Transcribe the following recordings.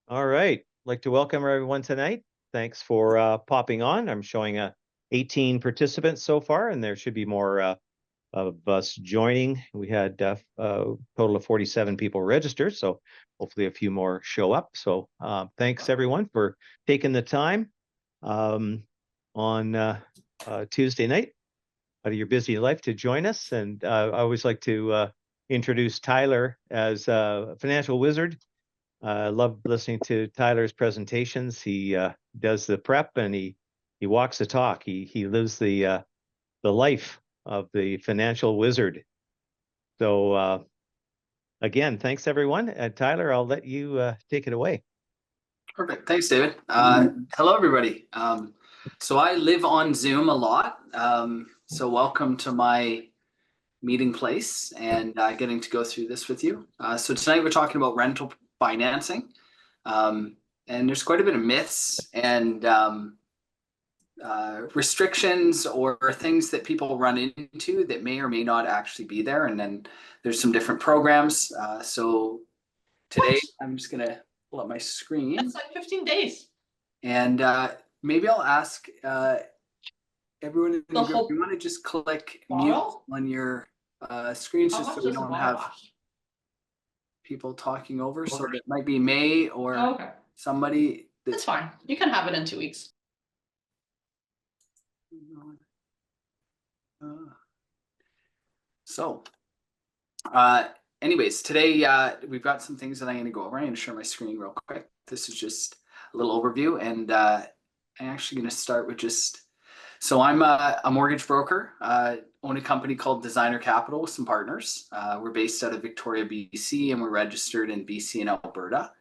All right. I'd like to welcome everyone tonight. Thanks for popping on. I'm showing 18 participants so far, and there should be more of us joining. We had a total of 47 people registered, so hopefully a few more show up. So thanks everyone for taking the time on Tuesday night out of your busy life to join us. And I always like to introduce Tyler as a financial wizard. I love listening to Tyler's presentations. He does the prep and he walks the talk. He lives the life of the financial wizard. So again, thanks everyone. Tyler, I'll let you take it away. Perfect. Thanks, David. Hello, everybody. So I live on Zoom a lot. So welcome to my meeting place and getting to go through this with you. So tonight we're talking about rental financing. And there's quite a bit of myths and restrictions or things that people run into that may or may not actually be there. And then there's some different programs. So today I'm just going to pull up my screen. It's like 15 days. And maybe I'll ask everyone in the group, you want to just click mute on your screens just so we don't have people talking over. So it might be May or somebody. That's fine. You can have it in 2 weeks. So anyways, today we've got some things that I'm going to go over. I'm going to share my screen real quick. This is just a little overview, and I'm actually going to start with so I'm a mortgage broker, own a company called Designer Capital with some partners. We're based out of Victoria, BC, and we're registered in BC and Alberta.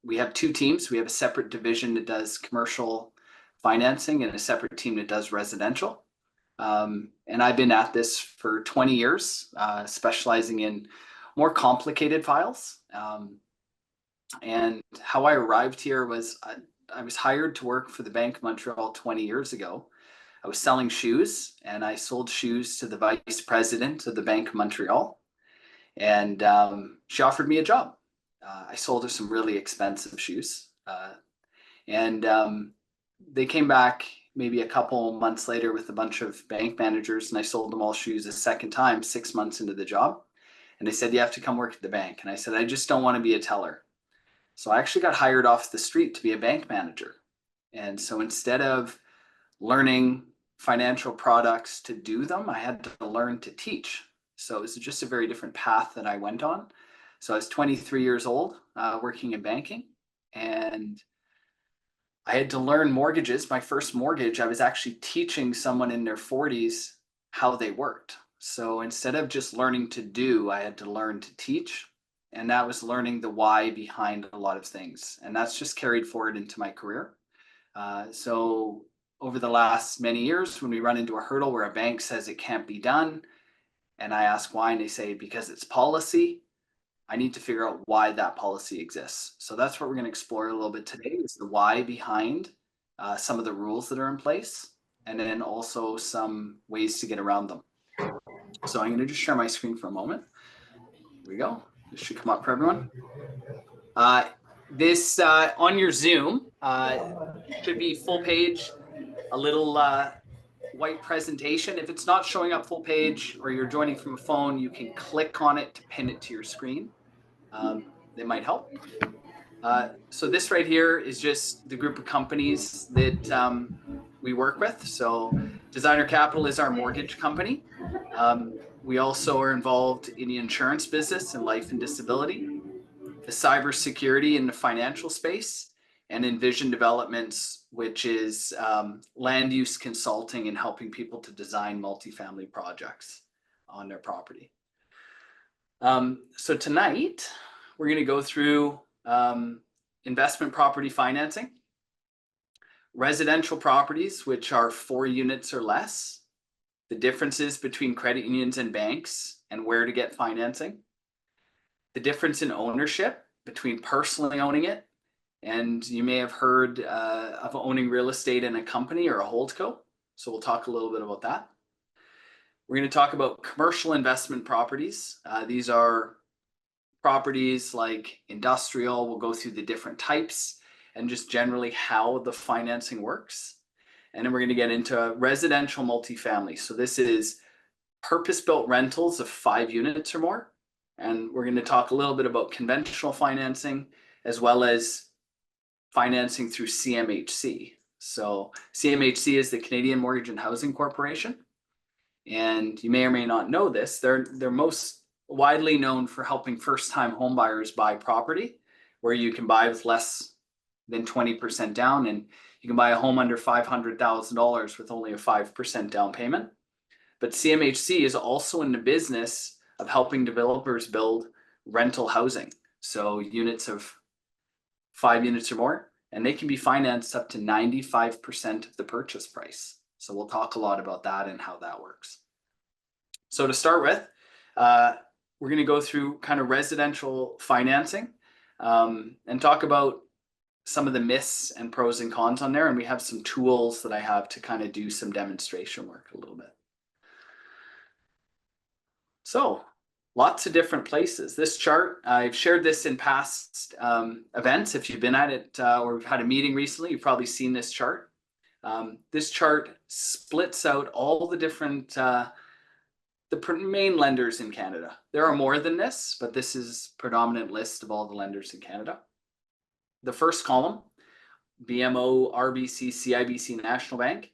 We have two teams. We have a separate division that does commercial financing and a separate team that does residential. And I've been at this for 20 years, specializing in more complicated files. And how I arrived here was I was hired to work for the Bank of Montreal 20 years ago. I was selling shoes, and I sold shoes to the vice president of the Bank of Montreal. And she offered me a job. I sold her some really expensive shoes. And they came back maybe a couple months later with a bunch of bank managers, and I sold them all shoes a second time, 6 months into the job. And they said, you have to come work at the bank. And I said, I just don't want to be a teller. So I actually got hired off the street to be a bank manager. And so instead of learning financial products to do them, I had to learn to teach. So it was just a very different path that I went on. So I was 23 years old, working in banking, and I had to learn mortgages. My first mortgage, I was actually teaching someone in their 40s how they worked. So instead of just learning to do, I had to learn to teach. And that was learning the why behind a lot of things. And that's just carried forward into my career. So over the last many years, when we run into a hurdle where a bank says it can't be done, and I ask why, and they say, because it's policy, I need to figure out why that policy exists. So that's what we're going to explore a little bit today, is the why behind some of the rules that are in place, and then also some ways to get around them. So I'm going to just share my screen for a moment. Here we go. This should come up for everyone. This on your Zoom should be full page, a little white presentation. If it's not showing up full page or you're joining from a phone, you can click on it to pin it to your screen. That might help. So this right here is just the group of companies that we work with. So Designer Capital is our mortgage company. We also are involved in the insurance business and life and disability, the cybersecurity in the financial space, and Envision Developments, which is land use consulting and helping people to design multifamily projects on their property. So tonight, we're going to go through investment property financing, residential properties, which are 4 units or less, the differences between credit unions and banks and where to get financing, the difference in ownership between personally owning it, and you may have heard of owning real estate in a company or a holdco. So we'll talk a little bit about that. We're going to talk about commercial investment properties. These are properties like industrial. We'll go through the different types and just generally how the financing works. And then we're going to get into residential multifamily. So this is purpose-built rentals of 5 units or more. And we're going to talk a little bit about conventional financing as well as financing through CMHC. So CMHC is the Canadian Mortgage and Housing Corporation. And you may or may not know this. They're most widely known for helping first-time homebuyers buy property, where you can buy with less than 20% down, and you can buy a home under $500,000 with only a 5% down payment. But CMHC is also in the business of helping developers build rental housing. So units of 5 units or more, and they can be financed up to 95% of the purchase price. So we'll talk a lot about that and how that works. So to start with, we're going to go through kind of residential financing and talk about some of the myths and pros and cons on there. And we have some tools that I have to kind of do some demonstration work a little bit. So lots of different places. This chart, I've shared this in past events. If you've been at it or we've had a meeting recently, you've probably seen this chart. This chart splits out all the different, the main lenders in Canada. There are more than this, but this is predominant list of all the lenders in Canada. The first column, BMO, RBC, CIBC, National Bank.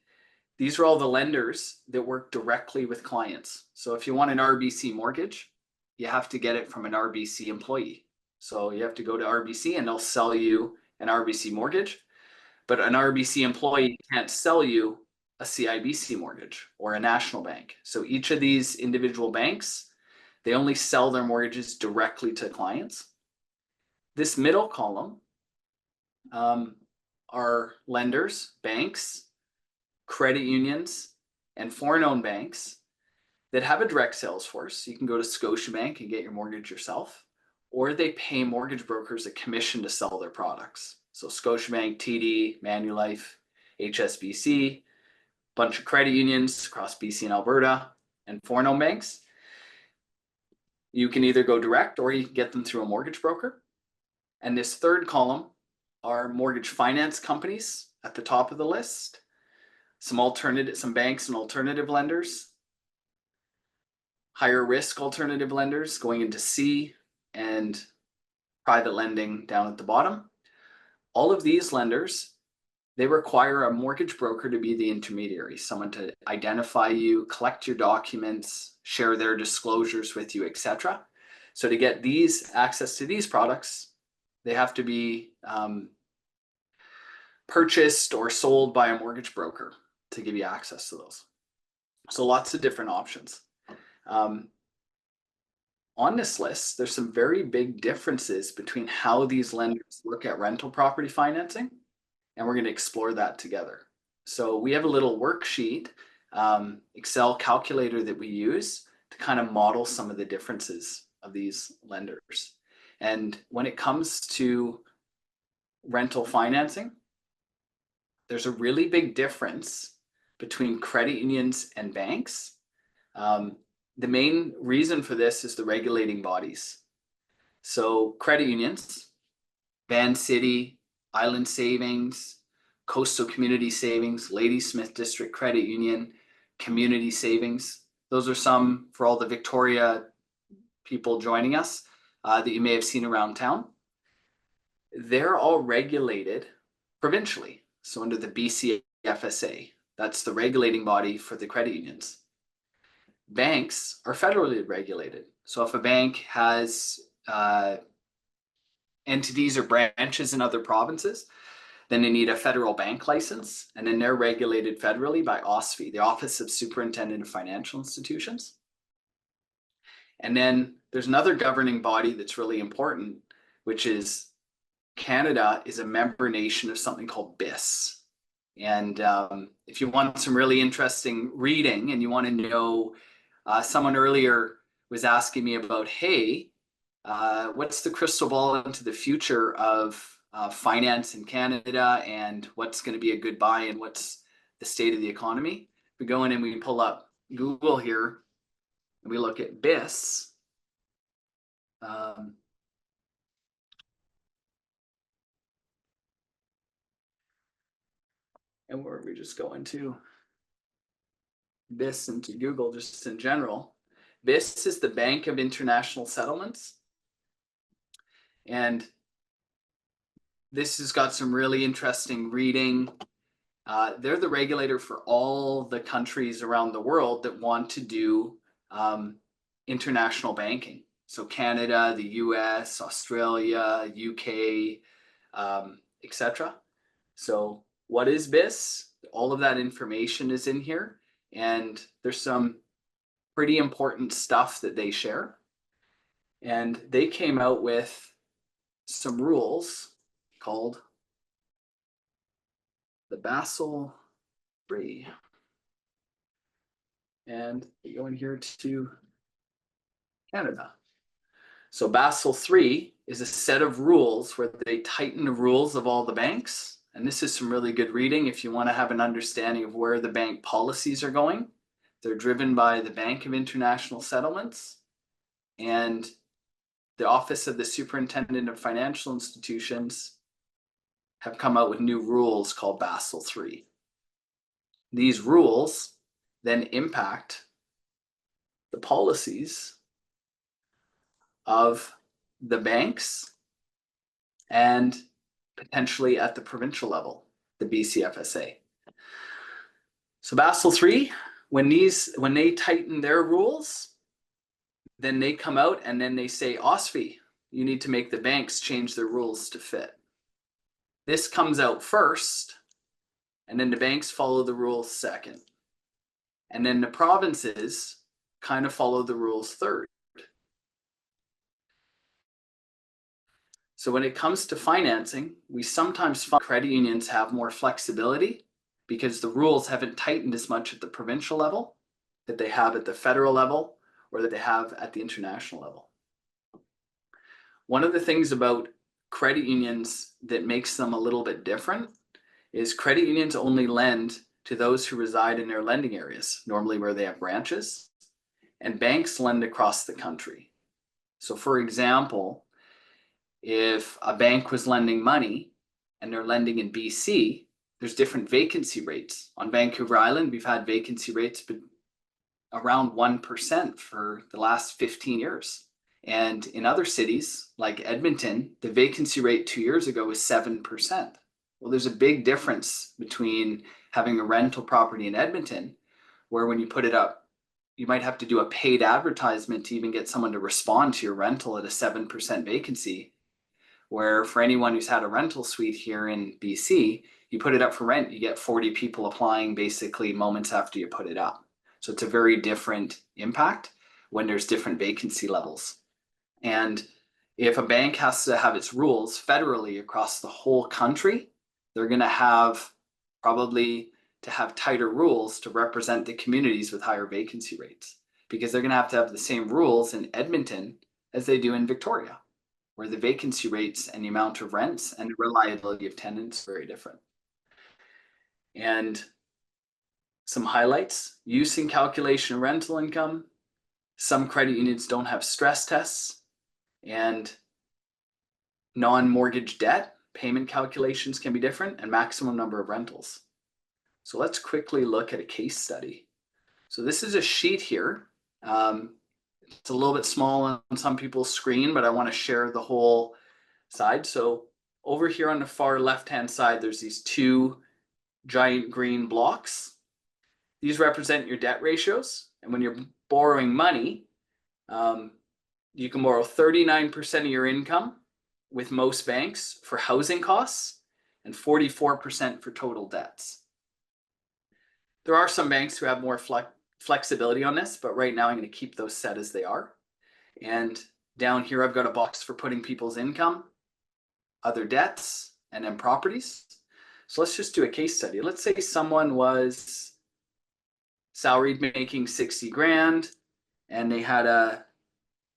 These are all the lenders that work directly with clients. So if you want an RBC mortgage, you have to get it from an RBC employee. So you have to go to RBC and they'll sell you an RBC mortgage, but an RBC employee can't sell you a CIBC mortgage or a National Bank. So each of these individual banks, they only sell their mortgages directly to clients. This middle column are lenders, banks, credit unions, and foreign-owned banks that have a direct sales force. You can go to Scotiabank and get your mortgage yourself, or they pay mortgage brokers a commission to sell their products. So Scotiabank, TD, Manulife, HSBC, bunch of credit unions across BC and Alberta, and foreign-owned banks. You can either go direct or you can get them through a mortgage broker. And this third column are mortgage finance companies at the top of the list. Some banks and alternative lenders, higher risk alternative lenders going into C, and private lending down at the bottom. All of these lenders, they require a mortgage broker to be the intermediary, someone to identify you, collect your documents, share their disclosures with you, etc. So to get access to these products, they have to be purchased or sold by a mortgage broker to give you access to those. So lots of different options. On this list, there's some very big differences between how these lenders look at rental property financing, and we're going to explore that together. So we have a little worksheet, Excel calculator that we use to kind of model some of the differences of these lenders. And when it comes to rental financing, there's a really big difference between credit unions and banks. The main reason for this is the regulating bodies. So credit unions, Van City, Island Savings, Coastal Community Savings, Ladysmith District Credit Union, Community Savings. Those are some for all the Victoria people joining us that you may have seen around town. They're all regulated provincially. So under the BC FSA, that's the regulating body for the credit unions. Banks are federally regulated. So if a bank has entities or branches in other provinces, then they need a federal bank license, and then they're regulated federally by OSFI, the Office of Superintendent of Financial Institutions. And then there's another governing body that's really important, which is Canada is a member nation of something called BIS. And if you want some really interesting reading and you want to know, someone earlier was asking me about, hey, what's the crystal ball into the future of finance in Canada, and what's going to be a good buy, and what's the state of the economy? We go in and we pull up Google here, and we look at BIS. And where we just go into BIS into Google just in general. BIS is the Bank of International Settlements. And this has got some really interesting reading. They're the regulator for all the countries around the world that want to do international banking. So Canada, the US, Australia, UK, etc. So what is BIS? All of that information is in here, and there's some pretty important stuff that they share. And they came out with some rules called the Basel III. And we go in here to Canada. So Basel III is a set of rules where they tighten the rules of all the banks. And this is some really good reading if you want to have an understanding of where the bank policies are going. They're driven by the Bank of International Settlements and the Office of the Superintendent of Financial Institutions have come out with new rules called Basel III. These rules then impact the policies of the banks and potentially at the provincial level, the BCFSA. So Basel III, when they tighten their rules, then they come out and then they say, OSFI, you need to make the banks change their rules to fit. This comes out first, and then the banks follow the rules second. And then the provinces kind of follow the rules third. So when it comes to financing, we sometimes find credit unions have more flexibility because the rules haven't tightened as much at the provincial level that they have at the federal level or that they have at the international level. One of the things about credit unions that makes them a little bit different is credit unions only lend to those who reside in their lending areas, normally where they have branches, and banks lend across the country. So for example, if a bank was lending money and they're lending in BC, there's different vacancy rates. On Vancouver Island, we've had vacancy rates around 1% for the last 15 years. And in other cities like Edmonton, the vacancy rate 2 years ago was 7%. Well, there's a big difference between having a rental property in Edmonton, where when you put it up, you might have to do a paid advertisement to even get someone to respond to your rental at a 7% vacancy. Where for anyone who's had a rental suite here in BC, you put it up for rent, you get 40 people applying basically moments after you put it up. So it's a very different impact when there's different vacancy levels. And if a bank has to have its rules federally across the whole country, they're going to have probably to have tighter rules to represent the communities with higher vacancy rates, because they're going to have the same rules in Edmonton as they do in Victoria, where the vacancy rates and the amount of rents and the reliability of tenants are very different. And some highlights: use and calculation of rental income. Some credit unions don't have stress tests, and non-mortgage debt payment calculations can be different, and maximum number of rentals. So let's quickly look at a case study. So this is a sheet here. It's a little bit small on some people's screen, but I want to share the whole side. So over here on the far left-hand side, there's these two giant green blocks. These represent your debt ratios. And when you're borrowing money, you can borrow 39% of your income with most banks for housing costs and 44% for total debts. There are some banks who have more flexibility on this, but right now I'm going to keep those set as they are. And down here, I've got a box for putting people's income, other debts, and then properties. So let's just do a case study. Let's say someone was salaried making 60 grand, and they had a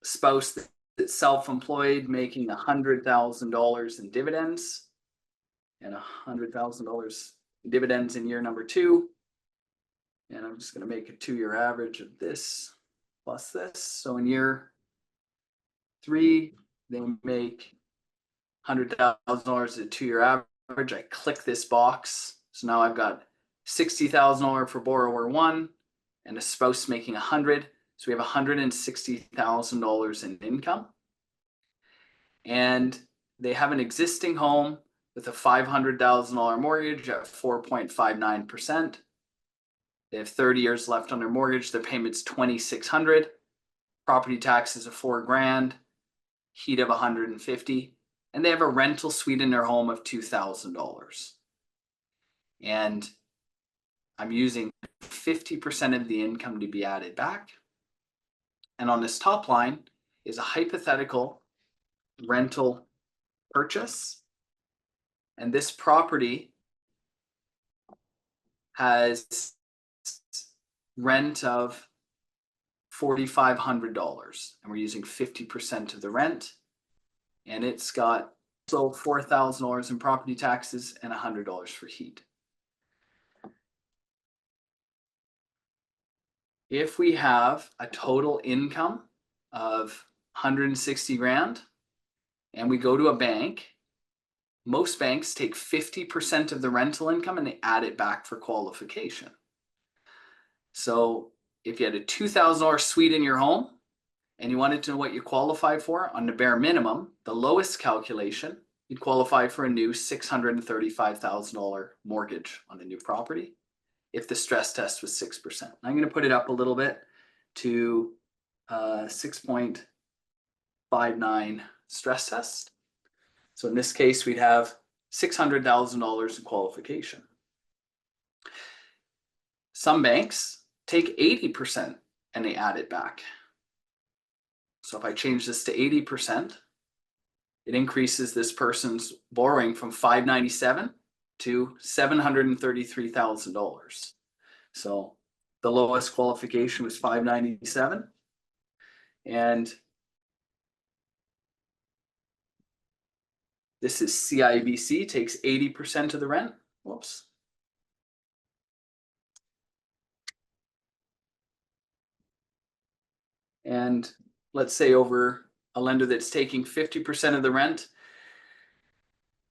spouse that's self-employed making $100,000 in dividends and $100,000 dividends in year number 2. And I'm just going to make a 2-year average of this plus this. So in year 3, they make $100,000 at a 2-year average. I click this box So now I've got $60,000 for borrower one and a spouse making 100. So we have $160,000 in income. And they have an existing home with a $500,000 mortgage at 4.59%. They have 30 years left on their mortgage. Their payment's $2,600. Property taxes of $4,000. Heat of $150. And they have a rental suite in their home of $2,000. And I'm using 50% of the income to be added back. And on this top line is a hypothetical rental purchase. And this property has rent of $4,500. And we're using 50% of the rent. And it's got so $4,000 in property taxes and $100 for heat. If we have a total income of 160 grand and we go to a bank, most banks take 50% of the rental income and they add it back for qualification. So if you had a $2,000 suite in your home and you wanted to know what you qualify for on the bare minimum, the lowest calculation, you'd qualify for a new $635,000 mortgage on a new property if the stress test was 6%. I'm going to put it up a little bit to 6.59 stress test. So in this case, we'd have $600,000 in qualification. Some banks take 80% and they add it back. So if I change this to 80%, it increases this person's borrowing from $597 to $733,000. So the lowest qualification was $597. And this is CIBC, takes 80% of the rent. Whoops. And let's say over a lender that's taking 50% of the rent,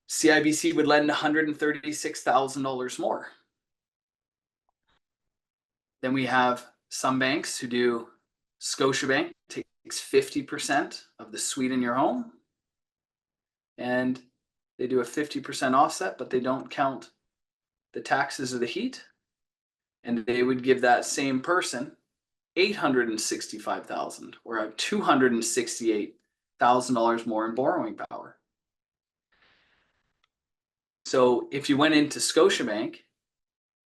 CIBC would lend $136,000 more. Then we have some banks who do, Scotiabank takes 50% of the suite in your home. And they do a 50% offset, but they don't count the taxes or the heat. And they would give that same person $865,000 or $268,000 more in borrowing power. So if you went into Scotiabank,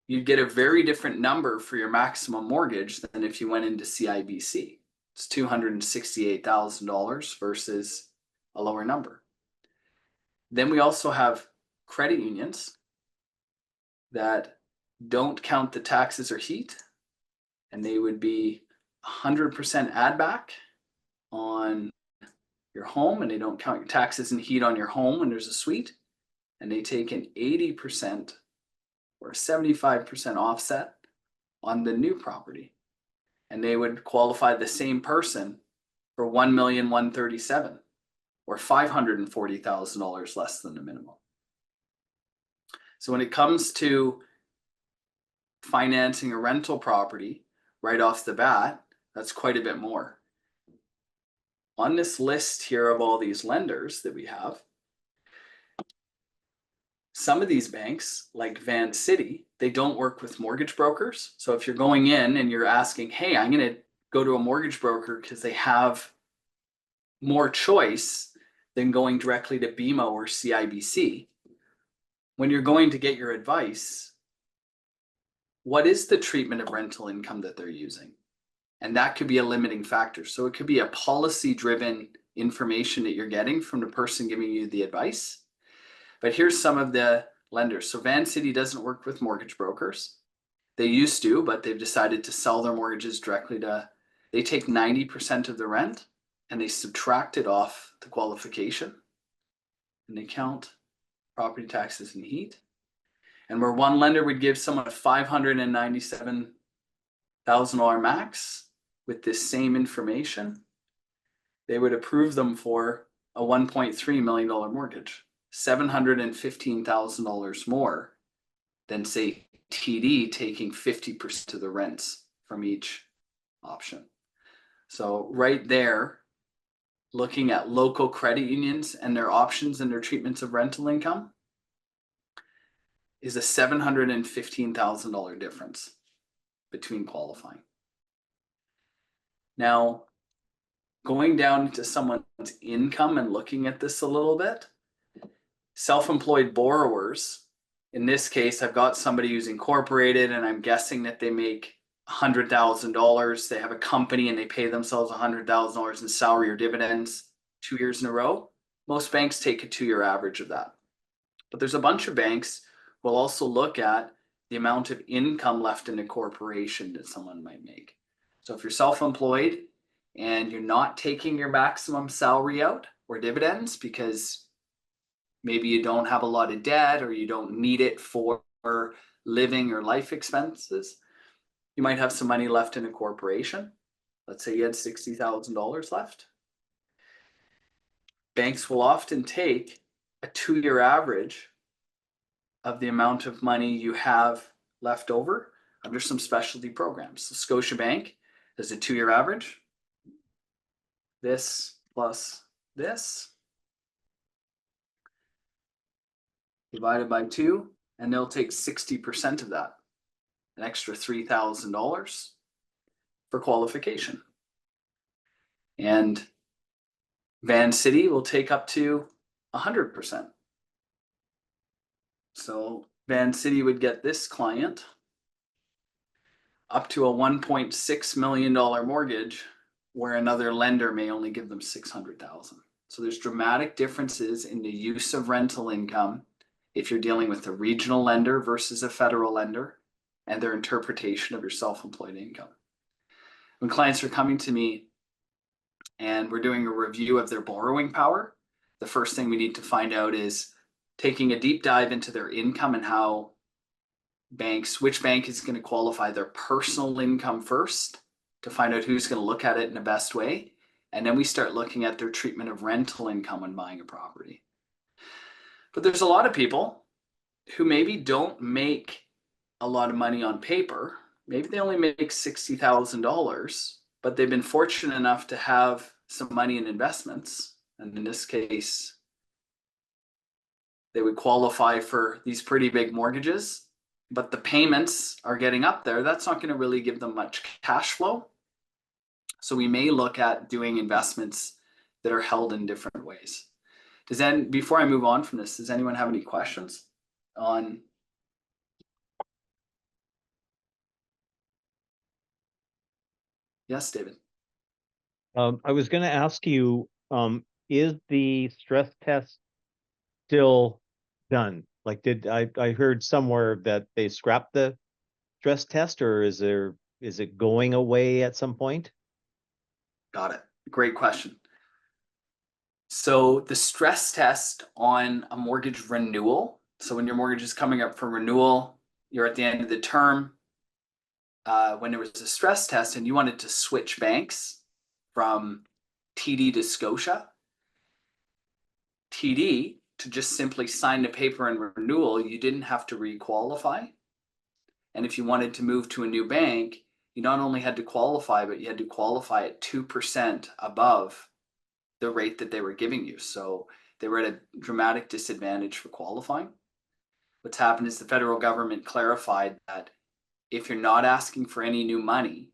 you'd get a very different number for your maximum mortgage than if you went into CIBC. It's $268,000 versus a lower number. Then we also have credit unions that don't count the taxes or heat, and they would be 100% add back on your home, and they don't count your taxes and heat on your home when there's a suite, and they take an 80% or a 75% offset on the new property, and they would qualify the same person for $1,137,000 or $540,000 less than the minimum. So when it comes to financing a rental property right off the bat, that's quite a bit more. On this list here of all these lenders that we have, some of these banks, like Van City, they don't work with mortgage brokers. So if you're going in and you're asking, hey, I'm going to go to a mortgage broker because they have more choice than going directly to BMO or CIBC, when you're going to get your advice, what is the treatment of rental income that they're using? And that could be a limiting factor. So it could be a policy-driven information that you're getting from the person giving you the advice. But here's some of the lenders. So Van City doesn't work with mortgage brokers. They used to, but they've decided to sell their mortgages directly to, they take 90% of the rent and they subtract it off the qualification. And they count property taxes and heat. And where one lender would give someone a $597,000 max with this same information, they would approve them for a $1.3 million mortgage, $715,000 more than say TD taking 50% of the rents from each option. So right there, looking at local credit unions and their options and their treatments of rental income is a $715,000 difference between qualifying. Now, going down to someone's income and looking at this a little bit, self-employed borrowers, in this case, I've got somebody who's incorporated and I'm guessing that they make $100,000. They have a company and they pay themselves $100,000 in salary or dividends 2 years in a row. Most banks take a 2-year average of that. But there's a bunch of banks who will also look at the amount of income left in a corporation that someone might make. So if you're self-employed and you're not taking your maximum salary out or dividends because maybe you don't have a lot of debt or you don't need it for living or life expenses, you might have some money left in a corporation. Let's say you had $60,000 left. Banks will often take a 2-year average of the amount of money you have left over under some specialty programs. So Scotiabank has a 2-year average. This plus this divided by 2, and they'll take 60% of that, an extra $3,000 for qualification. And Van City will take up to 100%. So Van City would get this client up to a $1.6 million mortgage, where another lender may only give them $600,000. So there's dramatic differences in the use of rental income if you're dealing with a regional lender versus a federal lender, and their interpretation of your self-employed income. When clients are coming to me and we're doing a review of their borrowing power, the first thing we need to find out is taking a deep dive into their income and how which bank is going to qualify their personal income first to find out who's going to look at it in the best way. And then we start looking at their treatment of rental income when buying a property. But there's a lot of people who maybe don't make a lot of money on paper. Maybe they only make $60,000, but they've been fortunate enough to have some money in investments. And in this case, they would qualify for these pretty big mortgages, but the payments are getting up there. That's not going to really give them much cash flow. So we may look at doing investments that are held in different ways. Before I move on from this, does anyone have any questions on? Yes, David. I was going to ask you, is the stress test still done? Like, I heard somewhere that they scrapped the stress test, or is it going away at some point? Got it. Great question. So the stress test on a mortgage renewal. So when your mortgage is coming up for renewal, you're at the end of the term. When there was a stress test and you wanted to switch banks from TD to Scotia, TD, to just simply sign the paper and renewal, you didn't have to re-qualify. And if you wanted to move to a new bank, you not only had to qualify, but you had to qualify at 2% above the rate that they were giving you. So they were at a dramatic disadvantage for qualifying. What's happened is the federal government clarified that if you're not asking for any new money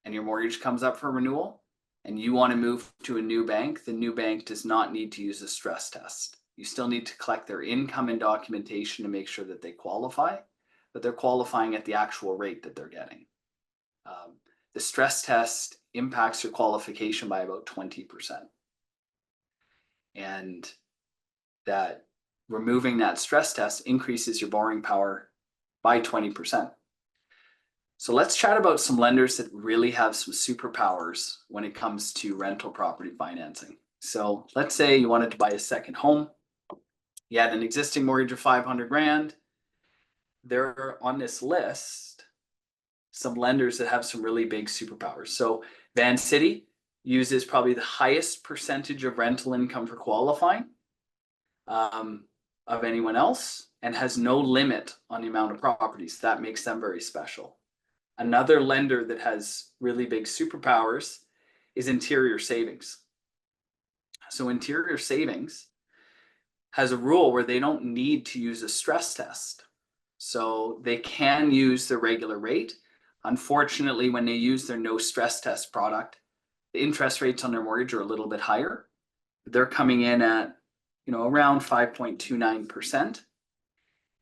and your mortgage comes up for renewal and you want to move to a new bank, the new bank does not need to use a stress test. You still need to collect their income and documentation to make sure that they qualify, but they're qualifying at the actual rate that they're getting. The stress test impacts your qualification by about 20%. And that removing that stress test increases your borrowing power by 20%. So let's chat about some lenders that really have some superpowers when it comes to rental property financing. So let's say you wanted to buy a second home. You had an existing mortgage of 500 grand. There are on this list some lenders that have some really big superpowers. So Van City uses probably the highest percentage of rental income for qualifying, of of anyone else and has no limit on the amount of properties. That makes them very special. Another lender that has really big superpowers is Interior Savings. So Interior Savings has a rule where they don't need to use a stress test. So they can use the regular rate. Unfortunately, when they use their no stress test product, the interest rates on their mortgage are a little bit higher. They're coming in at, around 5.29%.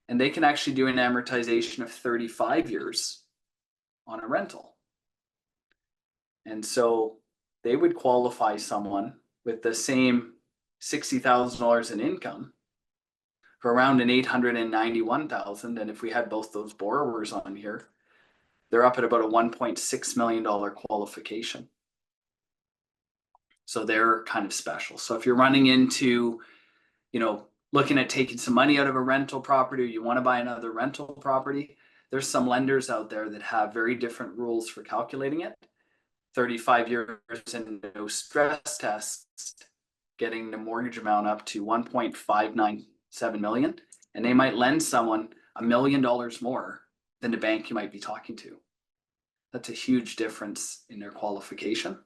And they can actually do an amortization of 35 years on a rental. And so they would qualify someone with the same $60,000 in income for around an $891,000. And if we had both those borrowers on here, they're up at about a $1.6 million qualification. So they're kind of special. So if you're running into, looking at taking some money out of a rental property, or you want to buy another rental property, there's some lenders out there that have very different rules for calculating it. 35 years and no stress tests, getting the mortgage amount up to 1.597 million, and they might lend someone $1 million more than the bank you might be talking to. That's a huge difference in their qualification.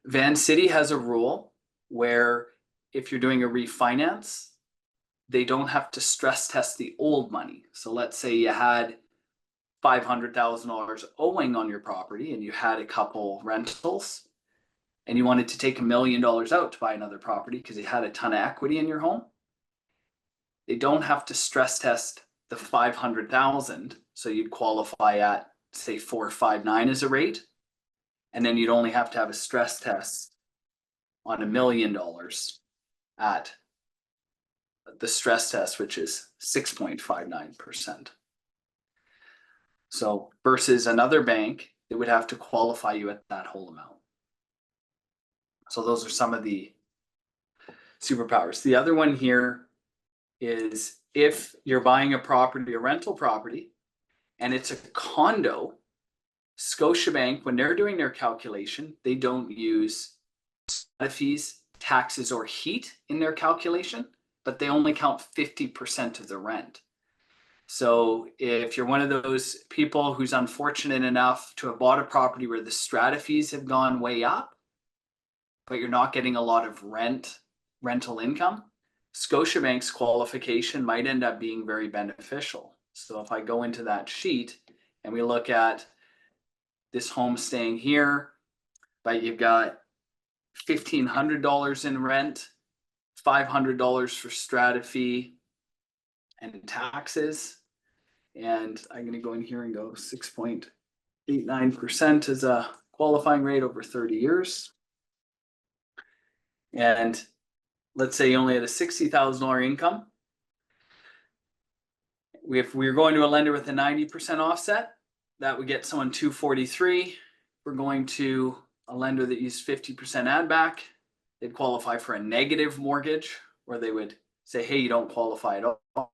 Van City has a rule where if you're doing a refinance, they don't have to stress test the old money. So let's say you had $500,000 owing on your property and you had a couple rentals and you wanted to take $1 million out to buy another property because you had a ton of equity in your home. They don't have to stress test the 500,000. So you'd qualify at, say, 459 as a rate. And then you'd only have to have a stress test on $1 million at the stress test, which is 6.59%. So versus another bank, it would have to qualify you at that whole amount. So those are some of the superpowers. The other one here is if you're buying a property, a rental property, and it's a condo, Scotiabank, when they're doing their calculation, they don't use fees, taxes, or heat in their calculation, but they only count 50% of the rent. So if you're one of those people who's unfortunate enough to have bought a property where the strata fees have gone way up, but you're not getting a lot of rental income, Scotiabank's qualification might end up being very beneficial. So if I go into that sheet and we look at this home staying here, but you've got $1,500 in rent, $500 for strata fee and taxes. And I'm going to go in here and go 6.89% as a qualifying rate over 30 years. And let's say you only had a $60,000 income. If we're going to a lender with a 90% offset, that would get someone 243. We're going to a lender that used 50% add back, they'd qualify for a negative mortgage, or they would say, hey, you don't qualify at all.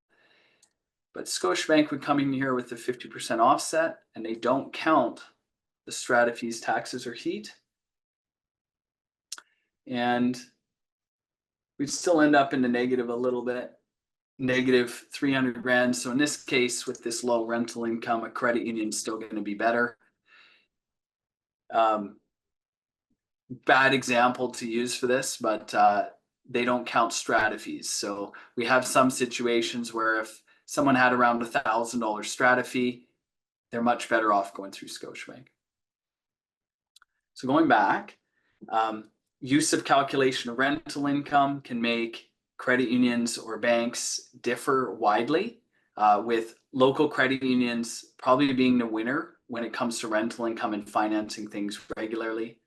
But Scotiabank would come in here with the 50% offset, and they don't count the strata fees, taxes, or heat. And we'd still end up in the negative a little bit, negative 300 grand. So in this case, with this low rental income, a credit union is still going to be better. Bad example to use for this, but they don't count strata fees. So we have some situations where if someone had around $1,000 strata fee, they're much better off going through Scotiabank. So going back, use of calculation of rental income can make credit unions or banks differ widely, with local credit unions probably being the winner when it comes to rental income and financing things regularly.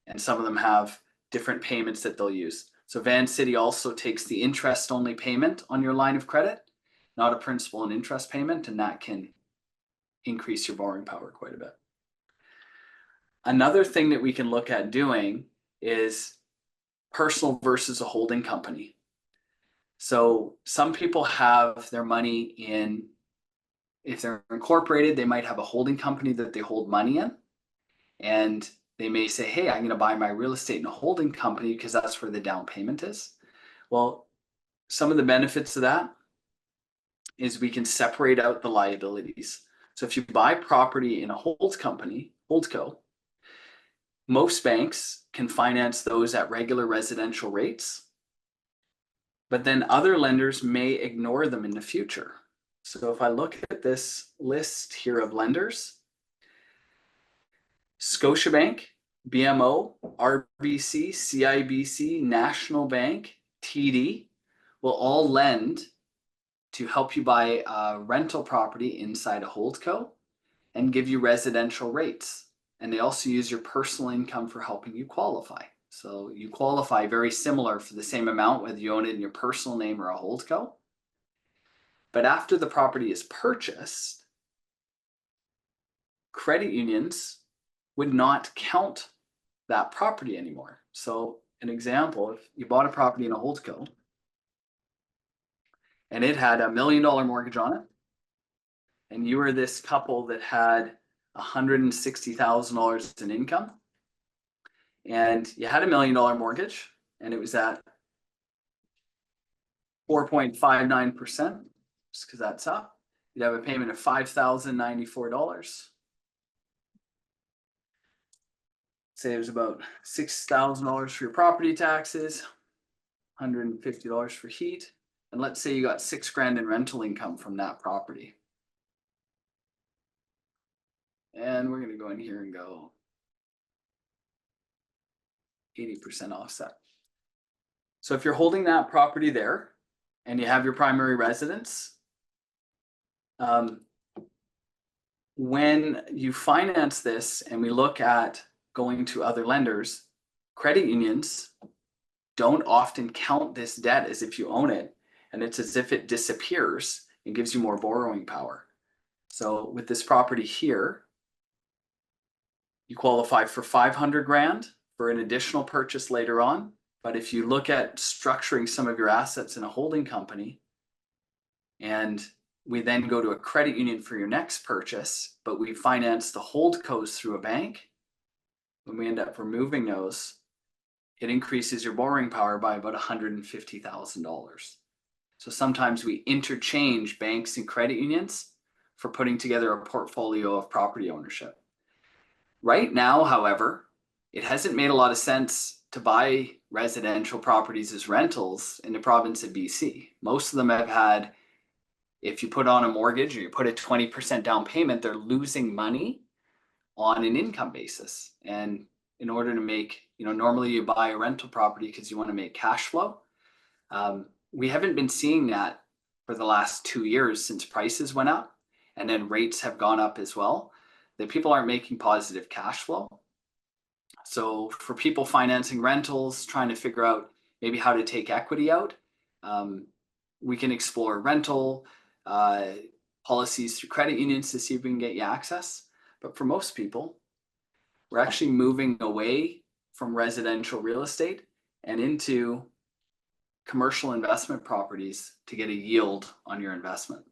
And some of them have different payments that they'll use. So Van City also takes the interest only payment on your line of credit, not a principal and interest payment, and that can increase your borrowing power quite a bit. Another thing that we can look at doing is personal versus a holding company. So some people have their money in, if they're incorporated, they might have a holding company that they hold money in. And they may say, hey, I'm going to buy my real estate in a holding company because that's where the down payment is. Well, some of the benefits of that is we can separate out the liabilities. So if you buy property in a holdco, most banks can finance those at regular residential rates, but then other lenders may ignore them in the future. So if I look at this list here of lenders, Scotiabank, BMO, RBC, CIBC, National Bank, TD will all lend to help you buy a rental property inside a holdco and give you residential rates. And they also use your personal income for helping you qualify. So you qualify very similar for the same amount, whether you own it in your personal name or a holdco. But after the property is purchased, credit unions would not count that property anymore. So an example, if you bought a property in a holdco and it had $1 million mortgage on it, and you were this couple that had $160,000 in income, and you had $1 million mortgage, and it was at 4.59%, just because that's up, you'd have a payment of $5,094. Say it was about $6,000 for your property taxes, $150 for heat, and let's say you got $6,000 in rental income from that property. And we're gonna go in here and go 80% offset. So if you're holding that property there and you have your primary residence, when you finance this and we look at going to other lenders, credit unions don't often count this debt as if you own it, and it's as if it disappears and gives you more borrowing power. So with this property here, you qualify for $500,000 for an additional purchase later on. But if you look at structuring some of your assets in a holding company, and we then go to a credit union for your next purchase, but we finance the holdcos through a bank, when we end up removing those, it increases your borrowing power by about $150,000. So sometimes we interchange banks and credit unions for putting together a portfolio of property ownership. Right now, however, it hasn't made a lot of sense to buy residential properties as rentals in the province of BC. Most of them have had, if you put on a mortgage or you put a 20% down payment, they're losing money on an income basis. And in order to make, normally you buy a rental property because you want to make cash flow. We haven't been seeing that for the last 2 years since prices went up and then rates have gone up as well, that people aren't making positive cash flow. So for people financing rentals, trying to figure out maybe how to take equity out, we can explore rental policies through credit unions to see if we can get you access. But for most people, we're actually moving away from residential real estate and into commercial investment properties to get a yield on your investment.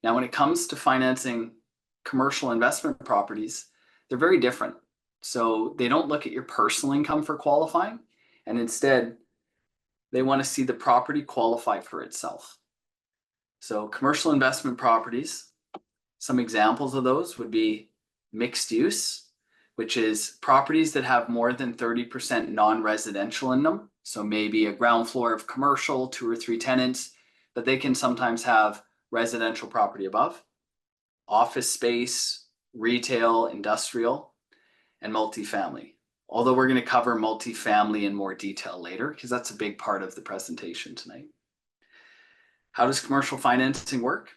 Now, when it comes to financing commercial investment properties, they're very different. So they don't look at your personal income for qualifying, and instead they want to see the property qualify for itself. So commercial investment properties, some examples of those would be mixed use, which is properties that have more than 30% non-residential in them. So maybe a ground floor of commercial, 2 or 3 tenants, but they can sometimes have residential property above, office space, retail, industrial, and multifamily. Although we're going to cover multifamily in more detail later, because that's a big part of the presentation tonight. How does commercial financing work?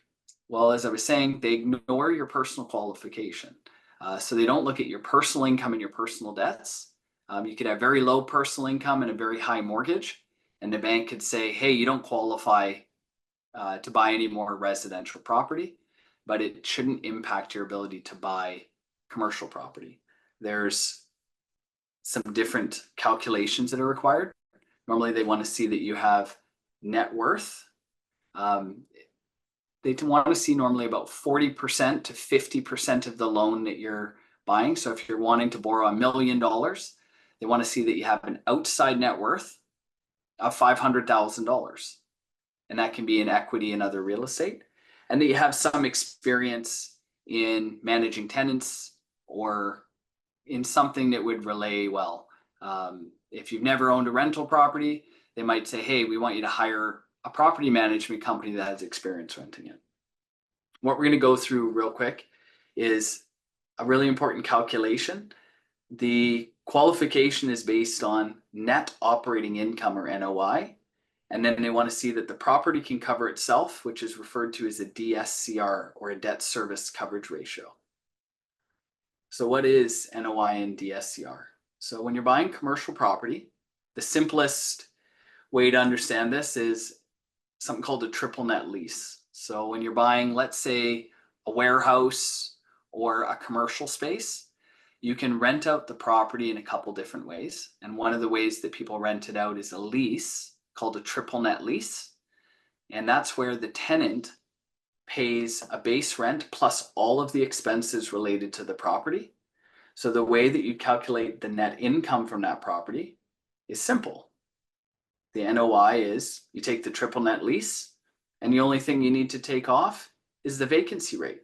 Well, as I was saying, they ignore your personal qualification. So they don't look at your personal income and your personal debts. You could have very low personal income and a very high mortgage, and the bank could say, hey, you don't qualify to buy any more residential property, but it shouldn't impact your ability to buy commercial property. There's some different calculations that are required. Normally they want to see that you have net worth. They want to see normally about 40% to 50% of the loan that you're buying. So if you're wanting to borrow $1 million, they want to see that you have an outside net worth of $500,000. And that can be in equity and other real estate. And that you have some experience in managing tenants or in something that would relay well. If you've never owned a rental property, they might say, hey, we want you to hire a property management company that has experience renting it. What we're going to go through real quick is a really important calculation. The qualification is based on net operating income, or NOI. And then they want to see that the property can cover itself, which is referred to as a DSCR, or a debt service coverage ratio. So what is NOI and DSCR? So when you're buying commercial property, the simplest way to understand this is something called a triple net lease. So when you're buying, let's say, a warehouse or a commercial space, you can rent out the property in a couple different ways. And one of the ways that people rent it out is a lease called a triple net lease. And that's where the tenant pays a base rent plus all of the expenses related to the property. So the way that you calculate the net income from that property is simple. The NOI is you take the triple net lease, and the only thing you need to take off is the vacancy rate.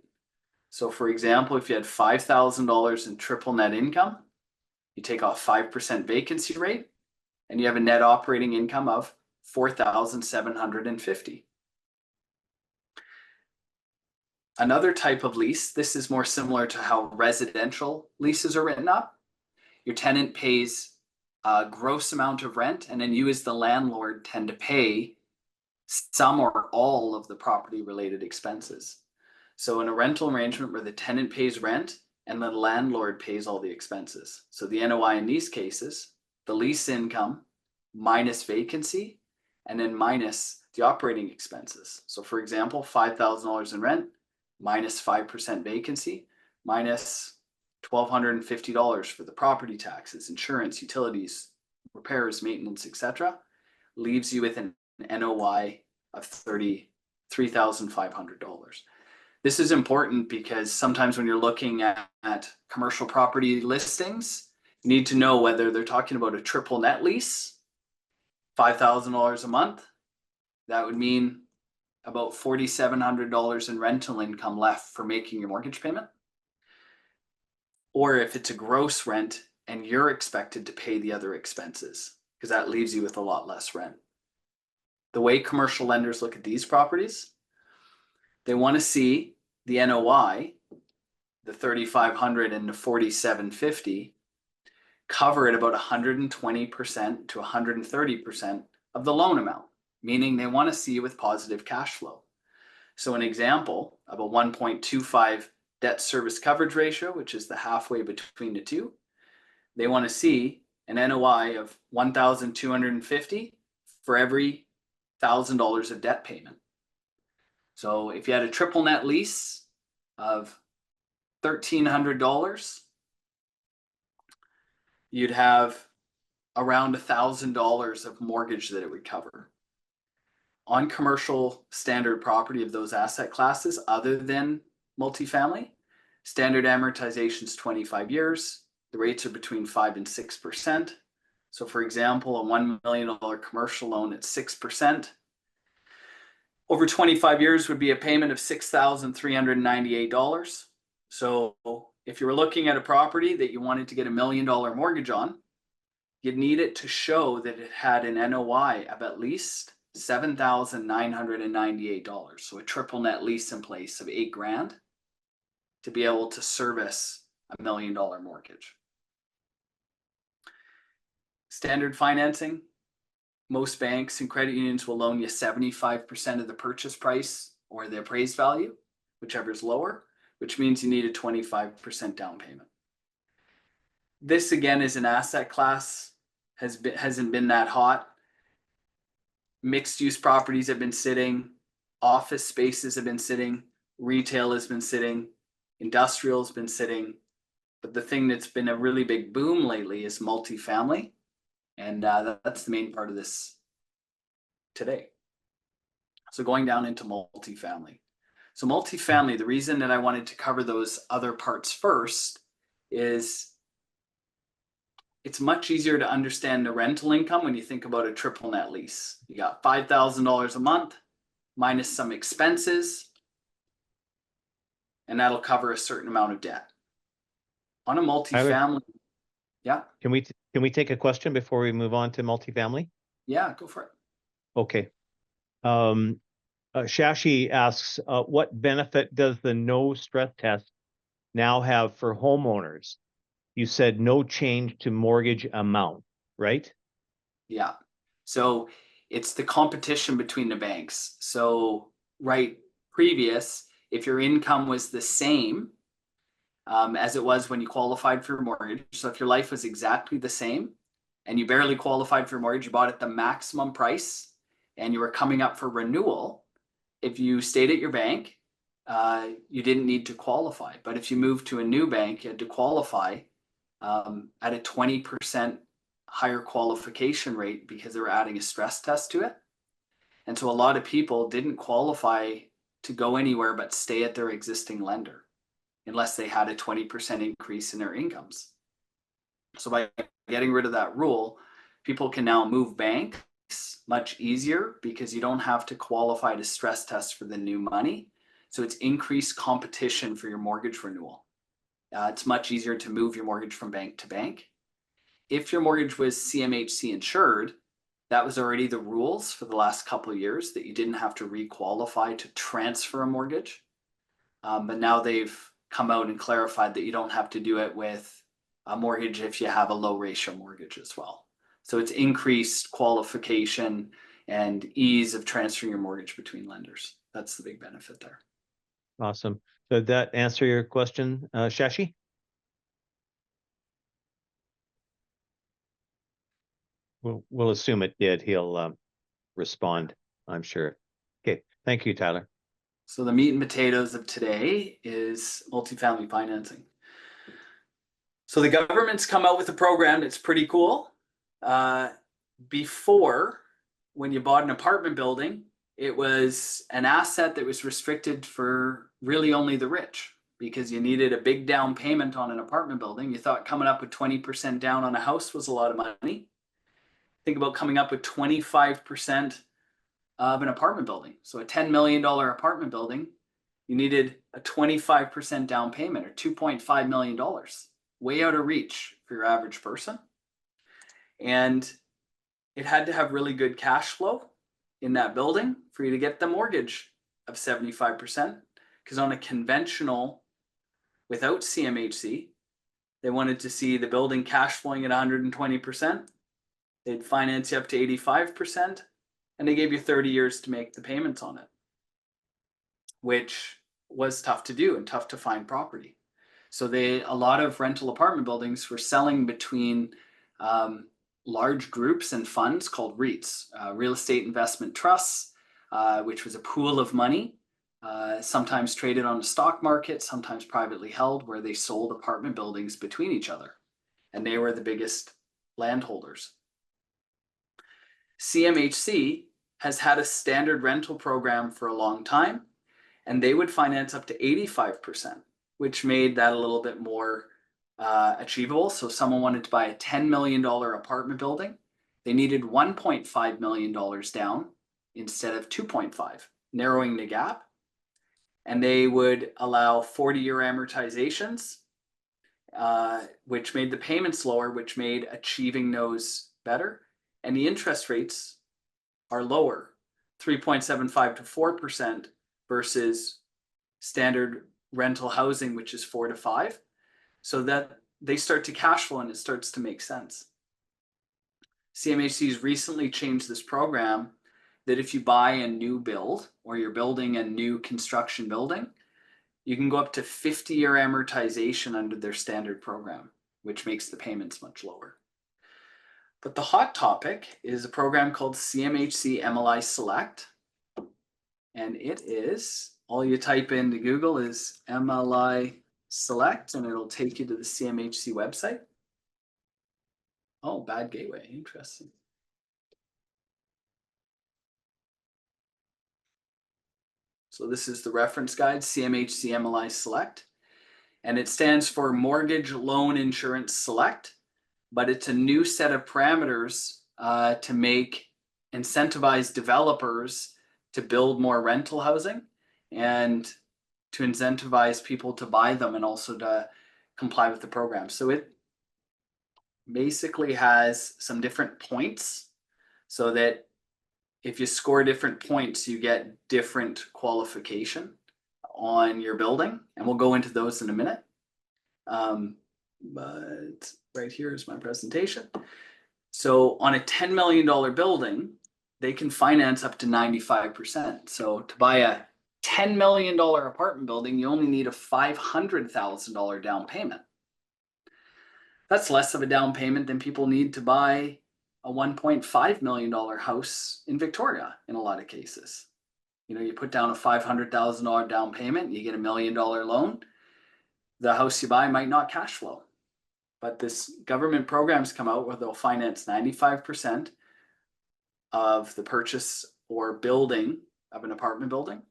So for example, if you had $5,000 in triple net income, you take off 5% vacancy rate, and you have a net operating income of $4,750. Another type of lease, this is more similar to how residential leases are written up. Your tenant pays a gross amount of rent, and then you as the landlord tend to pay some or all of the property related expenses. So in a rental arrangement where the tenant pays rent and the landlord pays all the expenses. So the NOI in these cases, the lease income minus vacancy, and then minus the operating expenses. So for example, $5,000 in rent, minus 5% vacancy, minus $1,250 for the property taxes, insurance, utilities, repairs, maintenance, etc., leaves you with an NOI of $33,500. This is important because sometimes when you're looking at commercial property listings, you need to know whether they're talking about a triple net lease, $5,000 a month. That would mean about $4,700 in rental income left for making your mortgage payment. Or if it's a gross rent and you're expected to pay the other expenses, because that leaves you with a lot less rent. The way commercial lenders look at these properties, they want to see the NOI, the $3,500 and the $4,750, cover at about 120% to 130% of the loan amount, meaning they want to see you with positive cash flow. So an example of a 1.25 debt service coverage ratio, which is the halfway between the two, they want to see an NOI of $1,250 for every $1,000 of debt payment. So if you had a triple net lease of $1,300, you'd have around $1,000 of mortgage that it would cover. On commercial standard property of those asset classes, other than multifamily, standard amortization is 25 years. The rates are between 5% and 6%. So for example, a $1 million commercial loan at 6%, over 25 years would be a payment of $6,398. So if you were looking at a property that you wanted to get $1 million mortgage on, you'd need it to show that it had an NOI of at least $7,998. So a triple net lease in place of $8,000 to be able to service $1 million mortgage. Standard financing, most banks and credit unions will loan you 75% of the purchase price or the appraised value, whichever is lower, which means you need a 25% down payment. This again is an asset class, hasn't been that hot. Mixed use properties have been sitting, office spaces have been sitting, retail has been sitting, industrial has been sitting. But the thing that's been a really big boom lately is multifamily. And that's the main part of this today. So going down into multifamily. So multifamily, the reason that I wanted to cover those other parts first is it's much easier to understand the rental income when you think about a triple net lease. You got $5,000 a month minus some expenses, and that'll cover a certain amount of debt. On a multifamily, yeah, Can we take a question before we move on to multifamily? yeah, go for it. Okay. Shashi asks, what benefit does the no stress test now have for homeowners? You said no change to mortgage amount, right? Yeah. So it's the competition between the banks. So previous, if your income was the same as it was when you qualified for a mortgage, so if your life was exactly the same and you barely qualified for a mortgage, you bought at the maximum price and you were coming up for renewal, if you stayed at your bank, you didn't need to qualify. But if you moved to a new bank, you had to qualify at a 20% higher qualification rate because they were adding a stress test to it. And so a lot of people didn't qualify to go anywhere but stay at their existing lender unless they had a 20% increase in their incomes. So by getting rid of that rule, people can now move banks much easier because you don't have to qualify to stress test for the new money. So it's increased competition for your mortgage renewal. It's much easier to move your mortgage from bank to bank. If your mortgage was CMHC insured, that was already the rules for the last couple of years, that you didn't have to requalify to transfer a mortgage. But now they've come out and clarified that you don't have to do it with a mortgage if you have a low ratio mortgage as well. So it's increased qualification and ease of transferring your mortgage between lenders. That's the big benefit there. Awesome. Did that answer your question, Shashi? We'll assume it did. He'll respond, I'm sure. Okay. Thank you, Tyler. So the meat and potatoes of today is multifamily financing. So the government's come out with a program that's pretty cool. Before, when you bought an apartment building, it was an asset that was restricted for really only the rich because you needed a big down payment on an apartment building. You thought coming up with 20% down on a house was a lot of money. Think about coming up with 25% of an apartment building. So a $10 million apartment building, you needed a 25% down payment or $2.5 million. Way out of reach for your average person. And it had to have really good cash flow in that building for you to get the mortgage of 75%. Because on a conventional, without CMHC, they wanted to see the building cash flowing at 120%. They'd finance you up to 85%. And they gave you 30 years to make the payments on it, which was tough to do and tough to find property. So a lot of rental apartment buildings were selling between large groups and funds called REITs, real estate investment trusts, which was a pool of money, sometimes traded on the stock market, sometimes privately held, where they sold apartment buildings between each other. And they were the biggest landholders. CMHC has had a standard rental program for a long time, and they would finance up to 85%, which made that a little bit more achievable. So if someone wanted to buy a $10 million apartment building, they needed $1.5 million down instead of 2.5, narrowing the gap. And they would allow 40-year amortizations, which made the payments lower, which made achieving those better. And the interest rates are lower, 3.75 to 4% versus standard rental housing, which is 4 to 5. So that they start to cash flow and it starts to make sense. CMHC's recently changed this program that if you buy a new build or you're building a new construction building, you can go up to 50-year amortization under their standard program, which makes the payments much lower. But the hot topic is a program called CMHC MLI Select. And it is, all you type into Google is MLI Select, and it'll take you to the CMHC website. Oh, bad gateway, interesting. So this is the reference guide, CMHC MLI Select. And it stands for Mortgage Loan Insurance Select. but it's a new set of parameters to make incentivize developers to build more rental housing and to incentivize people to buy them and also to comply with the program. So it basically has some different points so that if you score different points, you get different qualification on your building. And we'll go into those in a minute. But right here is my presentation. So on a $10 million building, they can finance up to 95%. So to buy a $10 million apartment building, you only need a $500,000 down payment. That's less of a down payment than people need to buy a $1.5 million house in Victoria in a lot of cases. You know, you put down a $500,000 down payment, you get $1 million loan. The house you buy might not cash flow. But this government programs come out where they'll finance 95% of the purchase or building of an apartment building.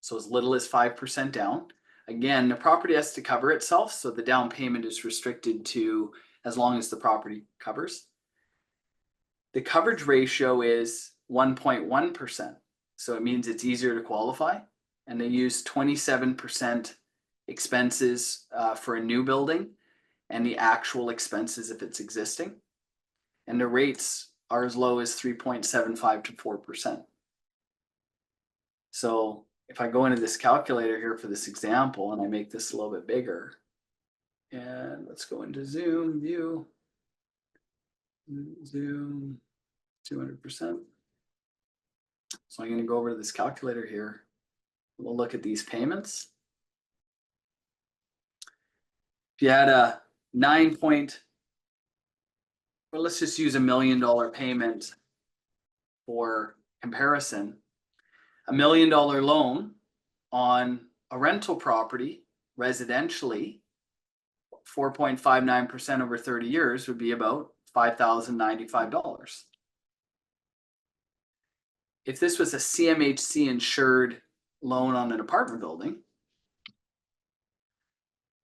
So as little as 5% down. Again, the property has to cover itself, so the down payment is restricted to as long as the property covers. The coverage ratio is 1.1%, so it means it's easier to qualify. And they use 27% expenses for a new building and the actual expenses if it's existing. And the rates are as low as 3.75 to 4%. So if I go into this calculator here for this example and I make this a little bit bigger, and let's go into Zoom view, Zoom 200%. So I'm going to go over to this calculator here. We'll look at these payments. If you had a let's just use $1 million payment for comparison. $1 million loan on a rental property residentially, 4.59% over 30 years would be about $5,095. If this was a CMHC insured loan on an apartment building,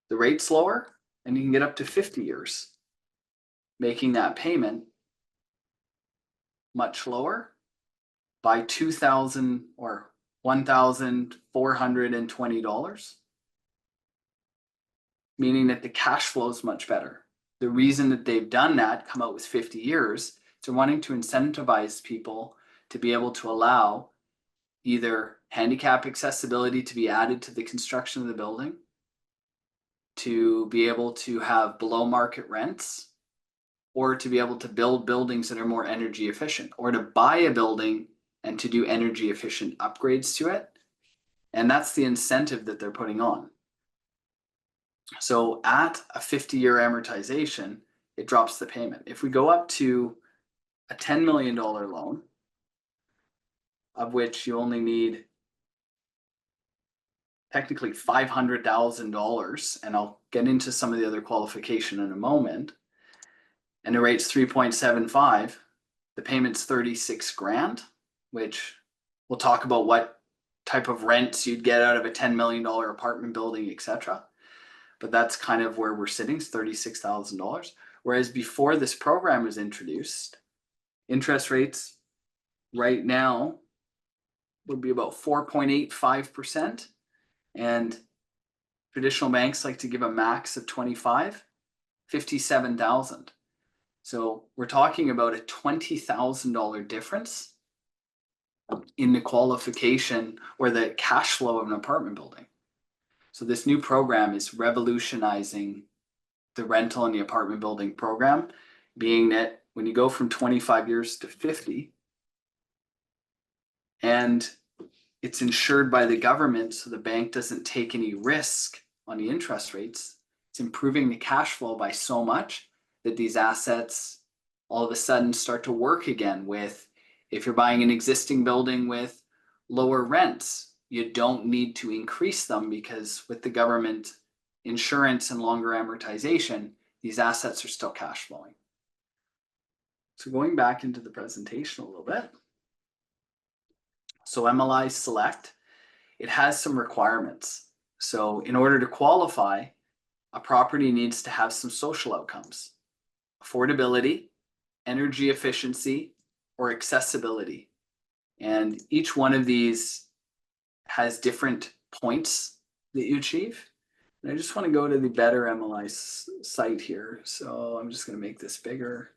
the rate's lower and you can get up to 50 years, making that payment much lower by $2,000 or $1,420, meaning that the cash flow is much better. The reason that they've done that, come out with 50 years, they're wanting to incentivize people to be able to allow either handicap accessibility to be added to the construction of the building, to be able to have below market rents, or to be able to build buildings that are more energy efficient, or to buy a building and to do energy efficient upgrades to it. And that's the incentive that they're putting on. So at a 50-year amortization, it drops the payment. If we go up to a $10 million loan, of which you only need technically $500,000, and I'll get into some of the other qualification in a moment, and the rate's 3.75, the payment's 36 grand, which we'll talk about what type of rents you'd get out of a $10 million apartment building, etc. But that's kind of where we're sitting, it's $36,000. Whereas before this program was introduced, interest rates right now would be about 4.85%. And traditional banks like to give a max of 25, 57,000. So we're talking about a $20,000 difference in the qualification or the cash flow of an apartment building. So this new program is revolutionizing the rental and the apartment building program, being that when you go from 25 years to 50, and it's insured by the government, so the bank doesn't take any risk on the interest rates, it's improving the cash flow by so much that these assets all of a sudden start to work again with, if you're buying an existing building with lower rents, you don't need to increase them because with the government insurance and longer amortization, these assets are still cash flowing. So going back into the presentation a little bit. So MLI Select, it has some requirements. So in order to qualify, a property needs to have some social outcomes. affordability, energy efficiency, or accessibility. And each one of these has different points that you achieve. And I just want to go to the Better MLI site here. So I'm just going to make this bigger.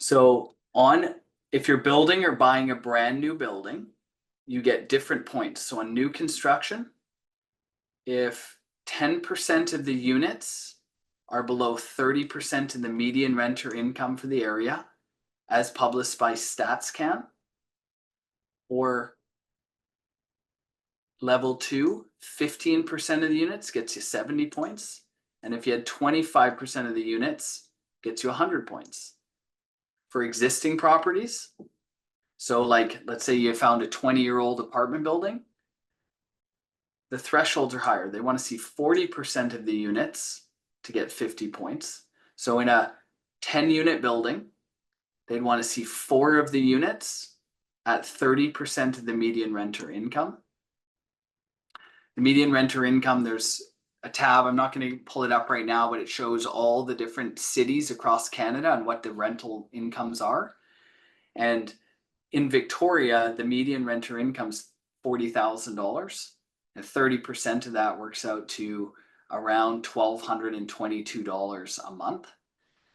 So if you're building or buying a brand new building, you get different points. So on new construction, if 10% of the units are below 30% of the median renter income for the area, as published by StatsCan, or level 2, 15% of the units gets you 70 points. And if you had 25% of the units, gets you 100 points. For existing properties, so like, let's say you found a 20-year-old apartment building, the thresholds are higher. They want to see 40% of the units to get 50 points. So in a 10-unit building, they'd want to see 4 of the units at 30% of the median renter income. The median renter income, there's a tab, I'm not going to pull it up right now, but it shows all the different cities across Canada and what the rental incomes are. And in Victoria, the median renter income's $40,000. And 30% of that works out to around $1,222 a month.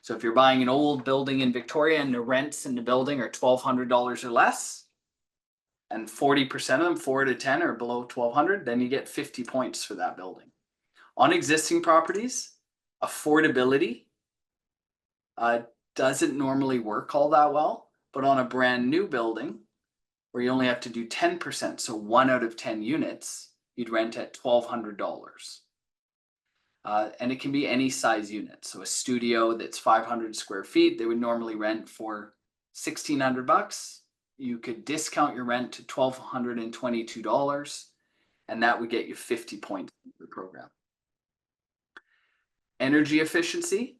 So if you're buying an old building in Victoria and the rents in the building are $1,200 or less, and 40% of them, 4 to 10, are below $1,200, then you get 50 points for that building. On existing properties, affordability doesn't normally work all that well, but on a brand new building where you only have to do 10%, so 1 out of 10 units, you'd rent at $1,200. And it can be any size unit. So a studio that's 500 square feet, they would normally rent for $1,600. You could discount your rent to $1,222, and that would get you 50 points in the program. Energy efficiency,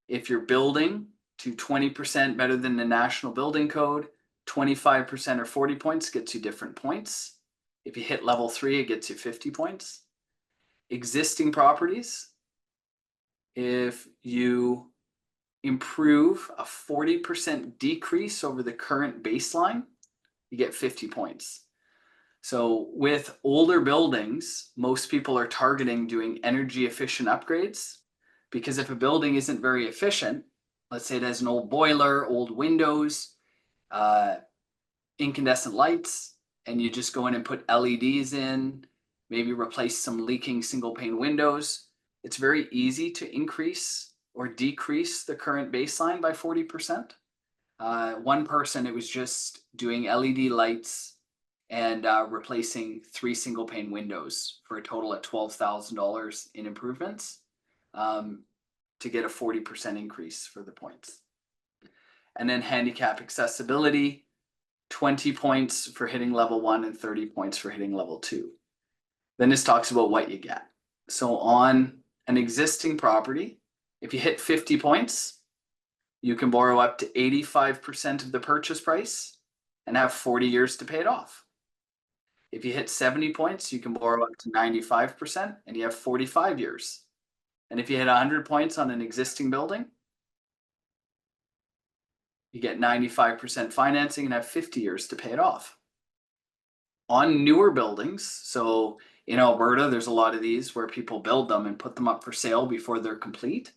if you're building to 20% better than the National Building Code, 25% or 40 points gets you different points. If you hit level 3, it gets you 50 points. Existing properties, if you improve a 40% decrease over the current baseline, you get 50 points. So with older buildings, most people are targeting doing energy efficient upgrades, because if a building isn't very efficient, let's say it has an old boiler, old windows, incandescent lights, and you just go in and put LEDs in, maybe replace some leaking single pane windows, it's very easy to increase or decrease the current baseline by 40%. One person, it was just doing LED lights and replacing 3 single pane windows for a total of $12,000 in improvements to get a 40% increase for the points. And then handicap accessibility, 20 points for hitting level 1 and 30 points for hitting level 2. Then this talks about what you get. So on an existing property, if you hit 50 points, you can borrow up to 85% of the purchase price and have 40 years to pay it off. If you hit 70 points, you can borrow up to 95% and you have 45 years. And if you hit 100 points on an existing building, you get 95% financing and have 50 years to pay it off. On newer buildings, so in Alberta, there's a lot of these where people build them and put them up for sale before they're complete.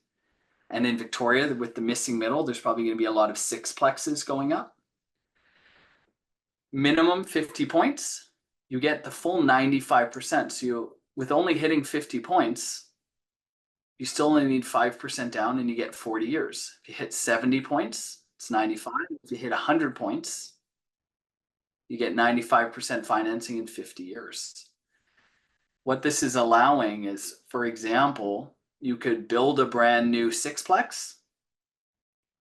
And in Victoria, with the missing middle, there's probably going to be a lot of sixplexes going up. Minimum 50 points, you get the full 95%. So with only hitting 50 points, you still only need 5% down and you get 40 years. If you hit 70 points, it's 95. If you hit 100 points, you get 95% financing in 50 years. What this is allowing is, for example, you could build a brand new sixplex,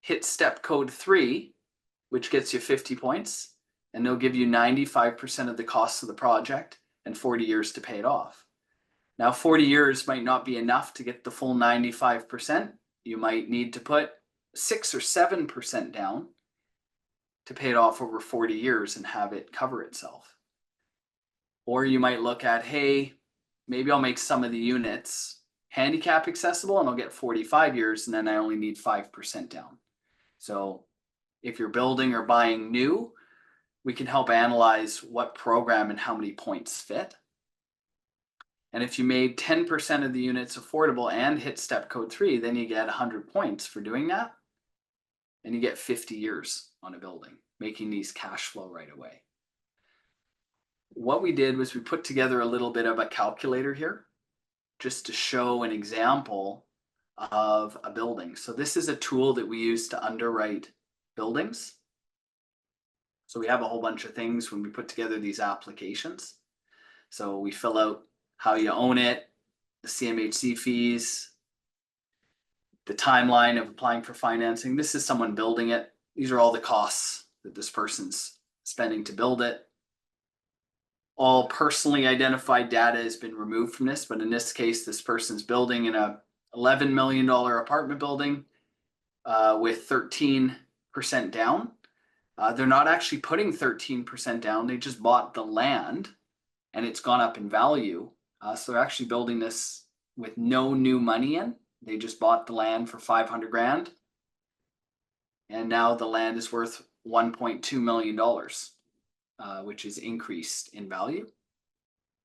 hit step code 3, which gets you 50 points, and they'll give you 95% of the cost of the project and 40 years to pay it off. Now, 40 years might not be enough to get the full 95%. You might need to put 6 or 7% down to pay it off over 40 years and have it cover itself. Or you might look at, hey, maybe I'll make some of the units handicap accessible and I'll get 45 years and then I only need 5% down. So if you're building or buying new, we can help analyze what program and how many points fit. And if you made 10% of the units affordable and hit step code 3, then you get 100 points for doing that. And you get 50 years on a building, making these cash flow right away. What we did was we put together a little bit of a calculator here just to show an example of a building. So this is a tool that we use to underwrite buildings. So we have a whole bunch of things when we put together these applications. So we fill out how you own it, the CMHC fees, the timeline of applying for financing. This is someone building it. These are all the costs that this person's spending to build it. All personally identified data has been removed from this, but in this case, this person's building in a $11 million apartment building with 13% down. They're not actually putting 13% down. They just bought the land and it's gone up in value. So they're actually building this with no new money in. They just bought the land for 500 grand. And now the land is worth $1.2 million, which is increased in value.